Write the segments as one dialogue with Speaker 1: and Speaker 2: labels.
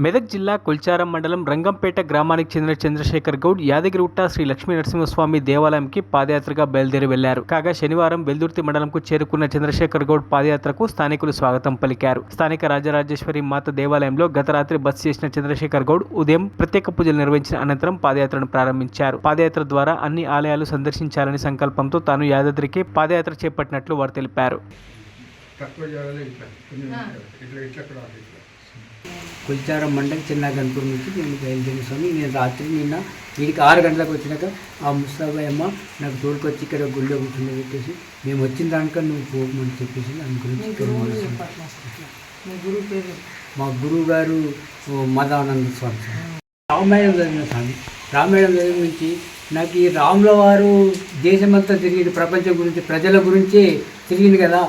Speaker 1: మెదక్ జిల్లా కొల్చారం మండలం రంగంపేట గ్రామానికి చెందిన చంద్రశేఖర్ గౌడ్ యాదగిరిగుట్ట శ్రీ లక్ష్మీ నరసింహస్వామి దేవాలయంకి పాదయాత్రగా బయలుదేరి వెళ్లారు. కాగా శనివారం వెల్దుర్తి మండలంకు చేరుకున్న చంద్రశేఖర్ గౌడ్ పాదయాత్రకు స్థానికులు స్వాగతం పలికారు. స్థానిక రాజరాజేశ్వరి మాత దేవాలయంలో గత రాత్రి బస చేసిన చంద్రశేఖర్ గౌడ్ ఉదయం ప్రత్యేక పూజలు నిర్వహించిన అనంతరం పాదయాత్రను ప్రారంభించారు. పాదయాత్ర ద్వారా అన్ని ఆలయాలు సందర్శించాలని సంకల్పంతో తాను యాదాద్రికి పాదయాత్ర చేపట్టినట్లు వారు తెలిపారు.
Speaker 2: కొల్చారం మండలం చిన్న గన్పూర్ నుంచి నేను బయలుదేరిన స్వామి. నేను రాత్రి నిన్న వీడికి 6 గంటలకు వచ్చినాక ఆ ముస్తాబాయ్ అమ్మ నాకు తోడుకొచ్చి ఇక్కడ గుళ్ళో కూర్చుని పెట్టేసి మేము వచ్చిన దానిక నువ్వు పోమని చెప్పేసి దాని గురించి మా గురువు గారు మదానంద స్వామి రామాయణం చదివిన స్వామి. రామాయణం చదివిన నుంచి నాకు ఈ రాముల వారు దేశమంతా తిరిగి ప్రపంచం గురించి ప్రజల గురించి తిరిగింది కదా,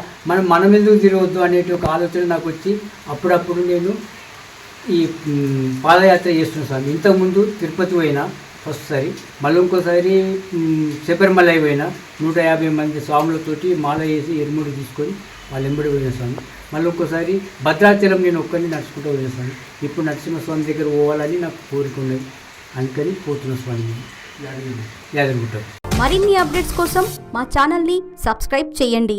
Speaker 2: మనం ఎందుకు తిరగవద్దు అనేటి ఒక ఆలోచన నాకు వచ్చి అప్పుడప్పుడు నేను ఈ పాదయాత్ర చేస్తున్నాను స్వామి. ఇంతకుముందు తిరుపతి పోయినా ఫస్ట్ సారి, మళ్ళీ ఇంకోసారి శబరిమల పోయినా 150 మంది స్వాములతోటి మాల వేసి ఎరుముడు తీసుకొని వాళ్ళు ఎంబడి పోయిన స్వామి. మళ్ళీ ఇంకోసారి భద్రాచలం నేను ఒక్కరిని నడుచుకుంటూ పోయిన స్వామి. ఇప్పుడు నరసింహస్వామి దగ్గర పోవాలని నాకు కోరిక ఉన్నది, అందుకని పోతున్న స్వామి యాదగిరిగుట్ట.
Speaker 3: మరిన్ని అప్డేట్స్ కోసం మా ఛానల్ని సబ్స్క్రైబ్ చేయండి.